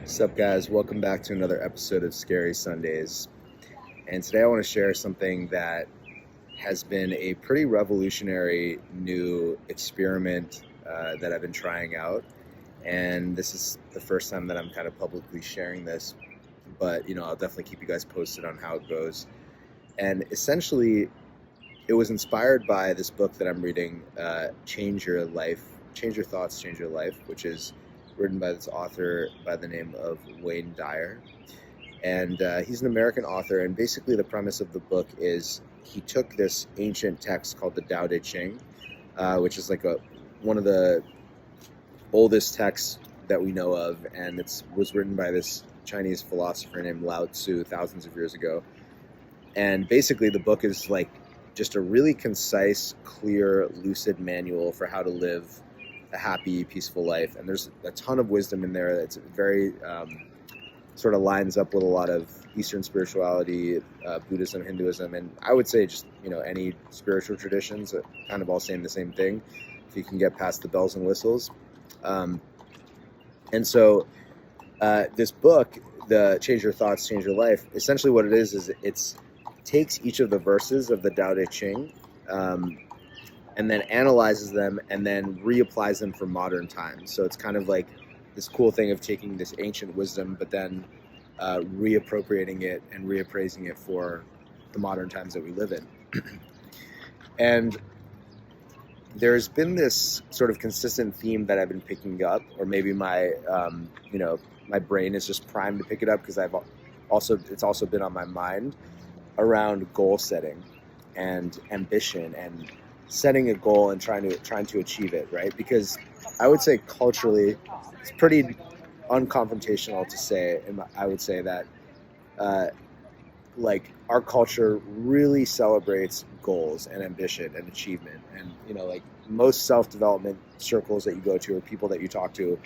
What's up, guys? Welcome back to another episode of Scary Sundays. And today I want to share something that has been a pretty revolutionary new experiment that I've been trying out. And this is the first time that I'm kind of publicly sharing this, but I'll definitely keep you guys posted on how it goes. And essentially, it was inspired by this book that I'm reading, Change Your Life, Change Your Thoughts, Change Your Life, which is written by this author by the name of Wayne Dyer. And he's an American author, and basically the premise of the book is he took this ancient text called the Tao Te Ching, which is like one of the oldest texts that we know of, and it was written by this Chinese philosopher named Lao Tzu thousands of years ago. And basically the book is like just a really concise, clear, lucid manual for how to live a happy, peaceful life. And there's a ton of wisdom in there that's very sort of lines up with a lot of Eastern spirituality, Buddhism, Hinduism, and I would say just any spiritual traditions that kind of all saying the same thing if you can get past the bells and whistles. And so this book, the Change Your Thoughts, Change Your Life, essentially what it is it's takes each of the verses of the Tao Te Ching and then analyzes them and then reapplies them for modern times. So it's kind of like this cool thing of taking this ancient wisdom, but then reappropriating it and reappraising it for the modern times that we live in. And there's been this sort of consistent theme that I've been picking up, or maybe my my brain is just primed to pick it up because it's also been on my mind around goal setting and ambition and setting a goal and trying to achieve it, right? Because I would say culturally it's pretty unconfrontational to say, and I would say that like our culture really celebrates goals and ambition and achievement, and like most self-development circles that you go to or people that you talk to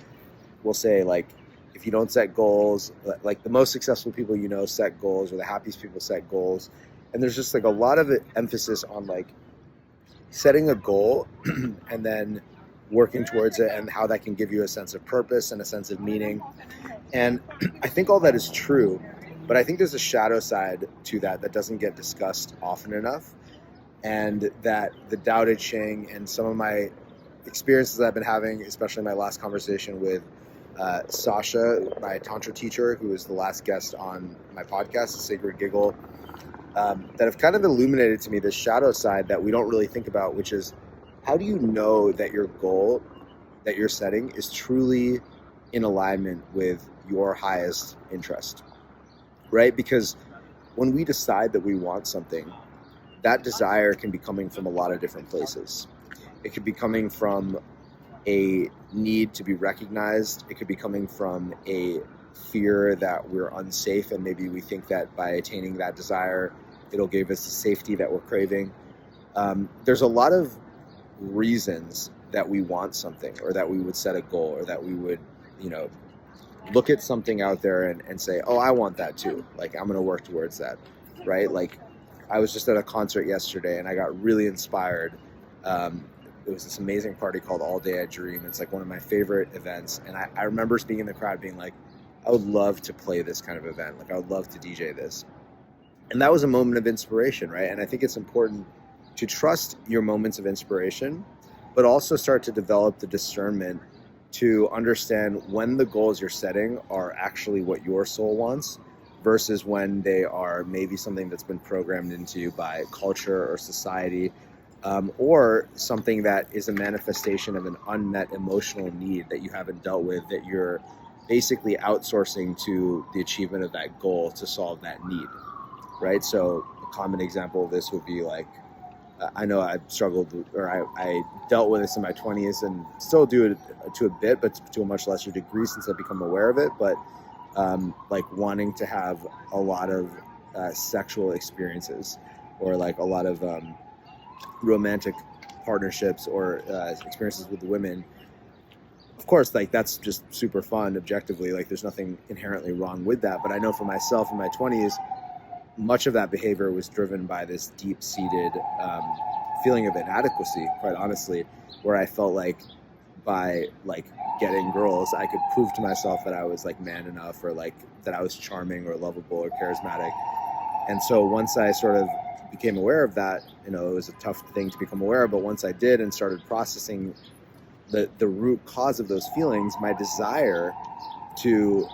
will say, like, if you don't set goals, like the most successful people set goals, or the happiest people set goals. And there's just like a lot of emphasis on like setting a goal and then working towards it, and how that can give you a sense of purpose and a sense of meaning. And I think all that is true, but I think there's a shadow side to that doesn't get discussed often enough. And that the Tao Te Ching and some of my experiences I've been having, especially my last conversation with Sasha, my Tantra teacher, who is the last guest on my podcast, The Sacred Giggle, that have kind of illuminated to me this shadow side that we don't really think about, which is, how do you know that your goal that you're setting is truly in alignment with your highest interest, right? Because when we decide that we want something, that desire can be coming from a lot of different places. It could be coming from a need to be recognized. It could be coming from a fear that we're unsafe, and maybe we think that by attaining that desire, it'll give us the safety that we're craving. There's a lot of reasons that we want something, or that we would set a goal, or that we would, look at something out there and say, oh, I want that too. Like, I'm going to work towards that, right? Like, I was just at a concert yesterday and I got really inspired. It was this amazing party called All Day I Dream. It's like one of my favorite events. And I remember being in the crowd being like, I would love to play this kind of event. Like, I would love to DJ this. And that was a moment of inspiration, right? And I think it's important to trust your moments of inspiration, but also start to develop the discernment to understand when the goals you're setting are actually what your soul wants, versus when they are maybe something that's been programmed into you by culture or society, or something that is a manifestation of an unmet emotional need that you haven't dealt with, that you're basically outsourcing to the achievement of that goal to solve that need, right? So a common example of this would be like, I know I've struggled, or I dealt with this in my 20s and still do it to a bit, but to a much lesser degree since I've become aware of it. But like wanting to have a lot of sexual experiences, or like a lot of romantic partnerships, or experiences with women. Of course, like, that's just super fun objectively. Like, there's nothing inherently wrong with that. But I know for myself in my 20s, much of that behavior was driven by this deep-seated feeling of inadequacy, quite honestly, where I felt like by like getting girls, I could prove to myself that I was like man enough, or like that I was charming or lovable or charismatic. And so once I sort of became aware of that, it was a tough thing to become aware of, but once I did and started processing the root cause of those feelings, my desire to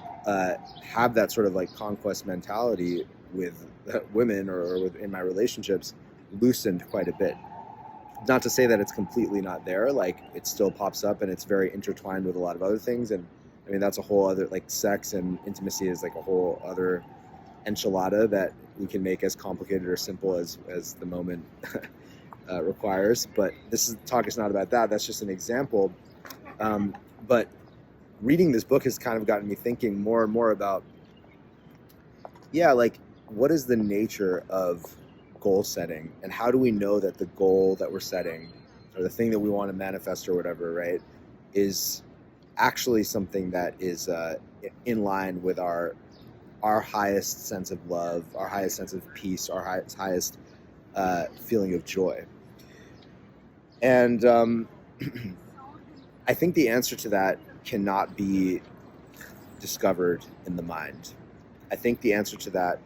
have that sort of like conquest mentality with women or in my relationships loosened quite a bit. Not to say that it's completely not there, like it still pops up and it's very intertwined with a lot of other things. And I mean, that's a whole other, like sex and intimacy is like a whole other enchilada that we can make as complicated or simple as the moment requires. But talk is not about that. That's just an example. But reading this book has kind of gotten me thinking more and more about, like, what is the nature of goal setting, and how do we know that the goal that we're setting or the thing that we want to manifest or whatever, right, is actually something that is in line with our highest sense of love, our highest sense of peace, our highest feeling of joy. And I think the answer to that cannot be discovered in the mind. I think the answer to that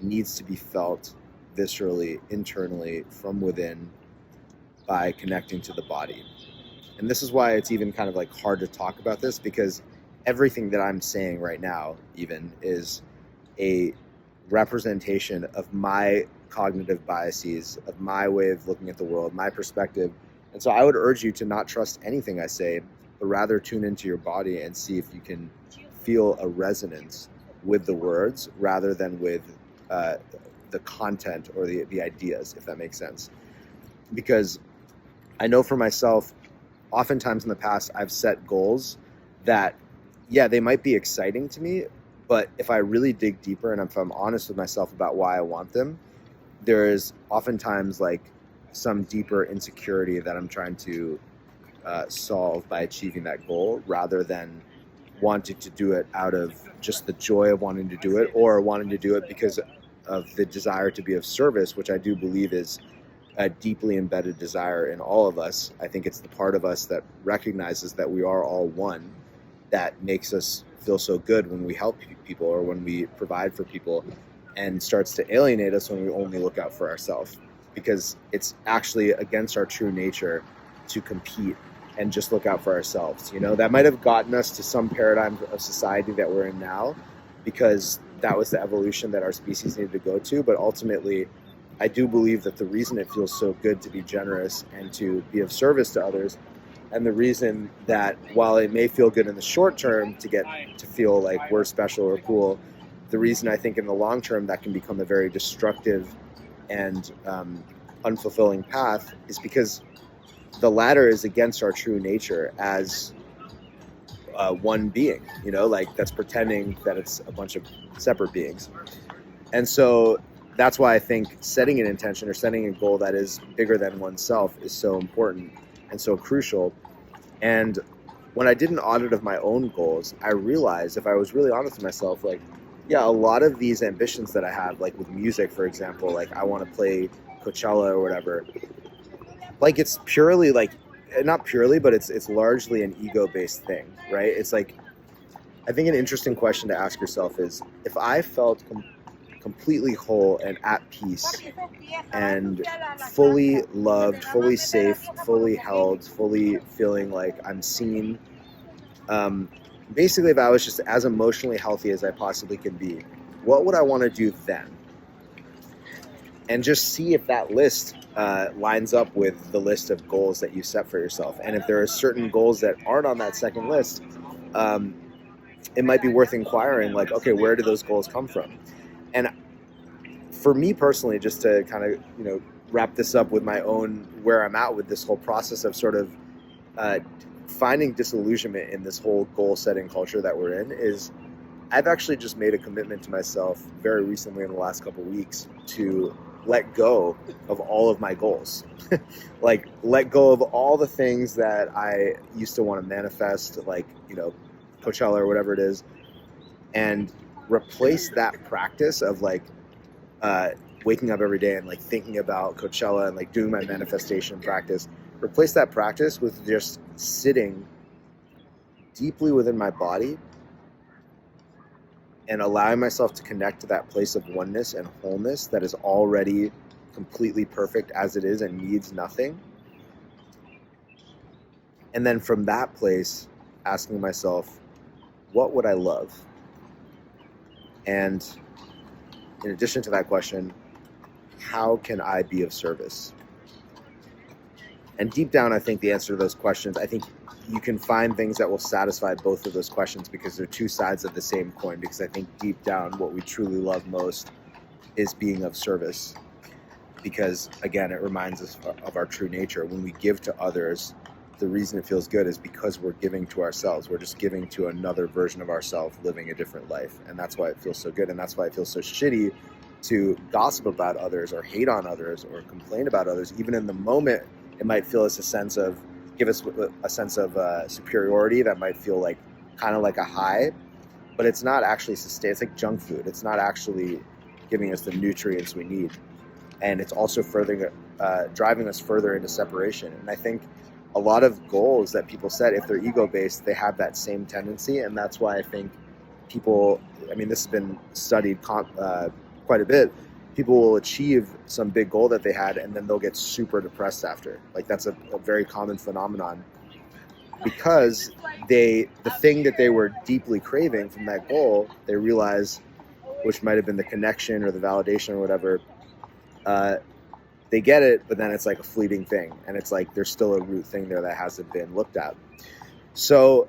needs to be felt viscerally, internally, from within, by connecting to the body. And this is why it's even kind of like hard to talk about this, because everything that I'm saying right now even is a representation of my cognitive biases, of my way of looking at the world, my perspective. And so I would urge you to not trust anything I say, but rather tune into your body and see if you can feel a resonance with the words rather than with the content or the ideas, if that makes sense. Because I know for myself, oftentimes in the past, I've set goals that, they might be exciting to me, but if I really dig deeper and if I'm honest with myself about why I want them, there is oftentimes like some deeper insecurity that I'm trying to solve by achieving that goal, rather than wanting to do it out of just the joy of wanting to do it, or wanting to do it because of the desire to be of service, which I do believe is a deeply embedded desire in all of us. I think it's the part of us that recognizes that we are all one, that makes us feel so good when we help people or when we provide for people, and starts to alienate us when we only look out for ourselves, because it's actually against our true nature to compete and just look out for ourselves. That might have gotten us to some paradigm of society that we're in now, because that was the evolution that our species needed to go to. But ultimately, I do believe that the reason it feels so good to be generous and to be of service to others, and the reason that while it may feel good in the short term to get to feel like we're special or cool, the reason I think in the long term that can become a very destructive and unfulfilling path is because the latter is against our true nature as one being, like that's pretending that it's a bunch of separate beings. And so that's why I think setting an intention or setting a goal that is bigger than oneself is so important and so crucial. And when I did an audit of my own goals, I realized, if I was really honest with myself, like, a lot of these ambitions that I have, like with music, for example, like I want to play Coachella or whatever, like it's purely like, not purely, but it's largely an ego-based thing, right? It's like, I think an interesting question to ask yourself is, if I felt completely whole and at peace and fully loved, fully safe, fully held, fully feeling like I'm seen, basically if I was just as emotionally healthy as I possibly can be, what would I want to do then? And just see if that list lines up with the list of goals that you set for yourself. And if there are certain goals that aren't on that second list, it might be worth inquiring, like, okay, where do those goals come from? And for me personally, just to kind of, wrap this up with my own, where I'm at with this whole process of sort of finding disillusionment in this whole goal setting culture that we're in, is I've actually just made a commitment to myself very recently in the last couple of weeks to let go of all of my goals. Like, let go of all the things that I used to want to manifest, like, Coachella or whatever it is, and replace that practice of like waking up every day and like thinking about Coachella and like doing my manifestation practice, replace that practice with just sitting deeply within my body and allowing myself to connect to that place of oneness and wholeness that is already completely perfect as it is and needs nothing. And then from that place, asking myself, what would I love? And in addition to that question, how can I be of service? And deep down, I think the answer to those questions, I think you can find things that will satisfy both of those questions because they're two sides of the same coin. Because I think deep down, what we truly love most is being of service. Because again, it reminds us of our true nature. When we give to others, the reason it feels good is because we're giving to ourselves. We're just giving to another version of ourselves living a different life. And that's why it feels so good. And that's why it feels so shitty to gossip about others or hate on others or complain about others. Even in the moment, it might feel us give us a sense of superiority that might feel like kind of like a high, but it's not actually sustained. It's like junk food. It's not actually giving us the nutrients we need. And it's also driving us further into separation. And I think a lot of goals that people set, if they're ego-based, they have that same tendency. And that's why I think people, this has been studied quite a bit, people will achieve some big goal that they had and then they'll get super depressed after. Like that's a very common phenomenon because the thing that they were deeply craving from that goal, they realize, which might have been the connection or the validation or whatever, they get it, but then it's like a fleeting thing. And it's like there's still a root thing there that hasn't been looked at. So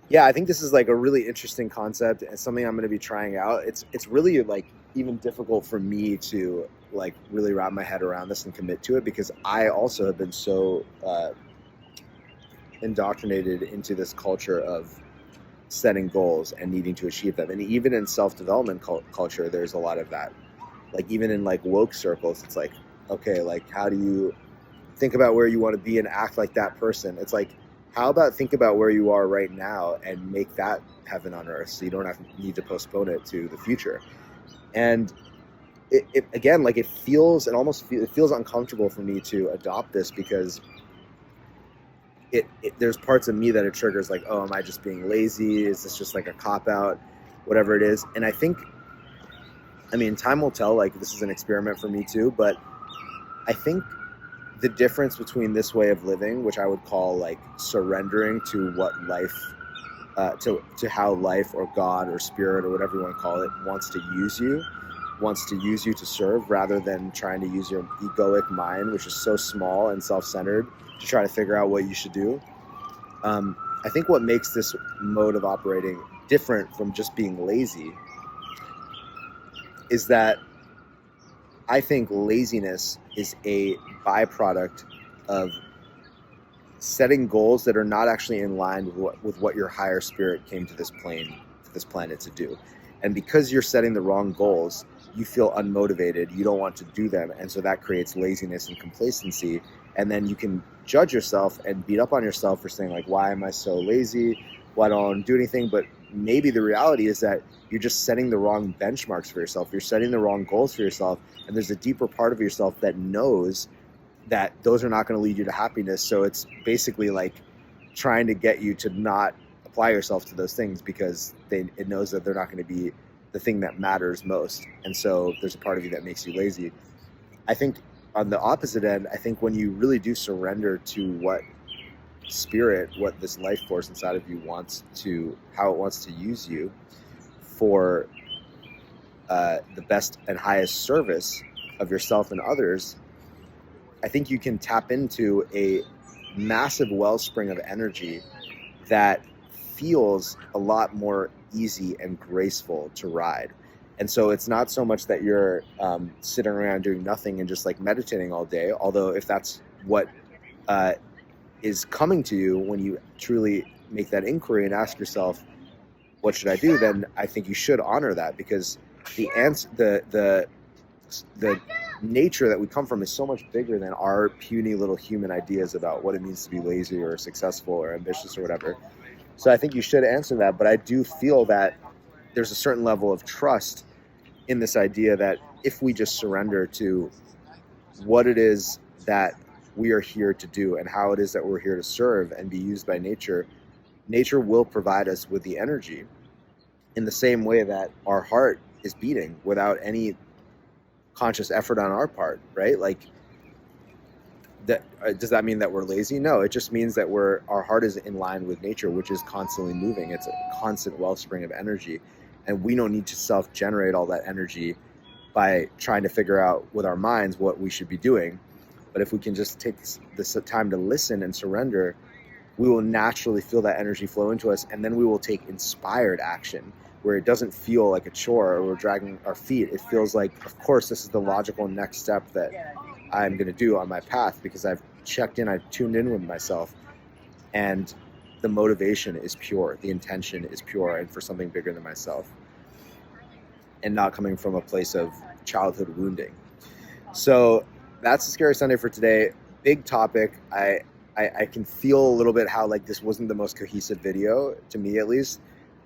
yeah, I think this is like a really interesting concept and something I'm going to be trying out. It's really like even difficult for me to like really wrap my head around this and commit to it because I also have been so indoctrinated into this culture of setting goals and needing to achieve them. And even in self-development culture, there's a lot of that. Like even in like woke circles, it's like, okay, like how do you think about where you want to be and act like that person? It's like, how about think about where you are right now and make that heaven on earth so you don't need to postpone it to the future. And it again, like it feels uncomfortable for me to adopt this because there's parts of me that it triggers like, oh, am I just being lazy? Is this just like a cop-out? Whatever it is. And I think, time will tell, like this is an experiment for me too, but I think the difference between this way of living, which I would call like surrendering to what life, to how life or God or spirit or whatever you want to call it, wants to use you to serve rather than trying to use your egoic mind, which is so small and self-centered, to try to figure out what you should do. I think what makes this mode of operating different from just being lazy is that I think laziness is a byproduct of setting goals that are not actually in line with what your higher spirit came to this planet to do. And because you're setting the wrong goals, you feel unmotivated, you don't want to do them, and so that creates laziness and complacency. And then you can judge yourself and beat up on yourself for saying like, why am I so lazy? Why don't I do anything? But maybe the reality is that you're just setting the wrong benchmarks for yourself. You're setting the wrong goals for yourself. And there's a deeper part of yourself that knows that those are not going to lead you to happiness. So it's basically like trying to get you to not apply yourself to those things because it knows that they're not going to be the thing that matters most. And so there's a part of you that makes you lazy. I think on the opposite end, I think when you really do surrender to what this life force inside of you how it wants to use you for the best and highest service of yourself and others, I think you can tap into a massive wellspring of energy that feels a lot more easy and graceful to ride. And so it's not so much that you're sitting around doing nothing and just like meditating all day, although if that's what is coming to you when you truly make that inquiry and ask yourself, what should I do? Then I think you should honor that because the nature that we come from is so much bigger than our puny little human ideas about what it means to be lazy or successful or ambitious or whatever. So I think you should answer that. But I do feel that there's a certain level of trust in this idea that if we just surrender to what it is that we are here to do and how it is that we're here to serve and be used by nature, nature will provide us with the energy in the same way that our heart is beating without any conscious effort on our part, right? Like, that does that mean that we're lazy? No, it just means that our heart is in line with nature, which is constantly moving. It's a constant wellspring of energy, and we don't need to self-generate all that energy by trying to figure out with our minds what we should be doing. But if we can just take this time to listen and surrender, we will naturally feel that energy flow into us, and then we will take inspired action where it doesn't feel like a chore or we're dragging our feet. It feels like, of course, this is the logical next step that I'm going to do on my path, because I've checked in, I've tuned in with myself, and the motivation is pure, the intention is pure, and for something bigger than myself, and not coming from a place of childhood wounding. So that's the Scary Sunday for today. Big topic. I can feel a little bit how like this wasn't the most cohesive video, to me at least.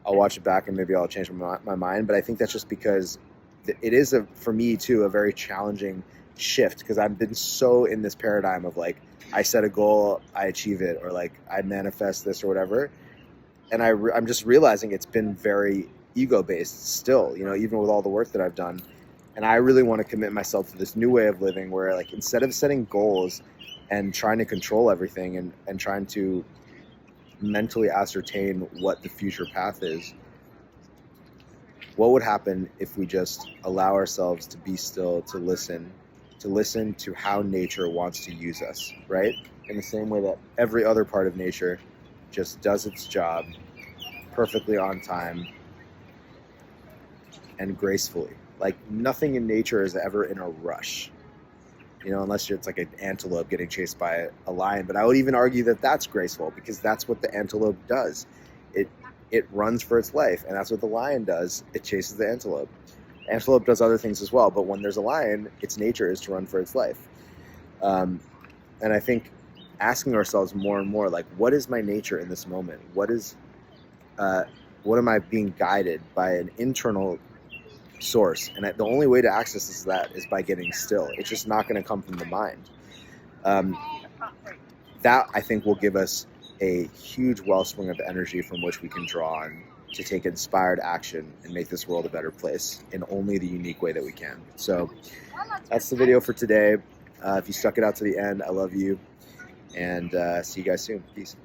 I'll watch it back and maybe I'll change my mind, but I think that's just because it is, for me too, a very challenging shift, because I've been so in this paradigm of like, I set a goal, I achieve it, or like I manifest this or whatever. And I'm just realizing it's been very ego-based still, even with all the work that I've done. And I really want to commit myself to this new way of living where, like, instead of setting goals and trying to control everything and trying to mentally ascertain what the future path is, what would happen if we just allow ourselves to be still, to listen to how nature wants to use us, right? In the same way that every other part of nature just does its job perfectly on time and gracefully. Like, nothing in nature is ever in a rush, unless it's like an antelope getting chased by a lion. But I would even argue that that's graceful, because that's what the antelope does. It runs for its life, and that's what the lion does. It chases the antelope. Antelope does other things as well, but when there's a lion, its nature is to run for its life. And I think asking ourselves more and more, like, what is my nature in this moment? What am I being guided by an internal source? And the only way to access that is by getting still. It's just not going to come from the mind. That, I think, will give us a huge wellspring of energy from which we can draw on to take inspired action and make this world a better place in only the unique way that we can. So that's the video for today. If you stuck it out to the end, I love you, and see you guys soon. Peace.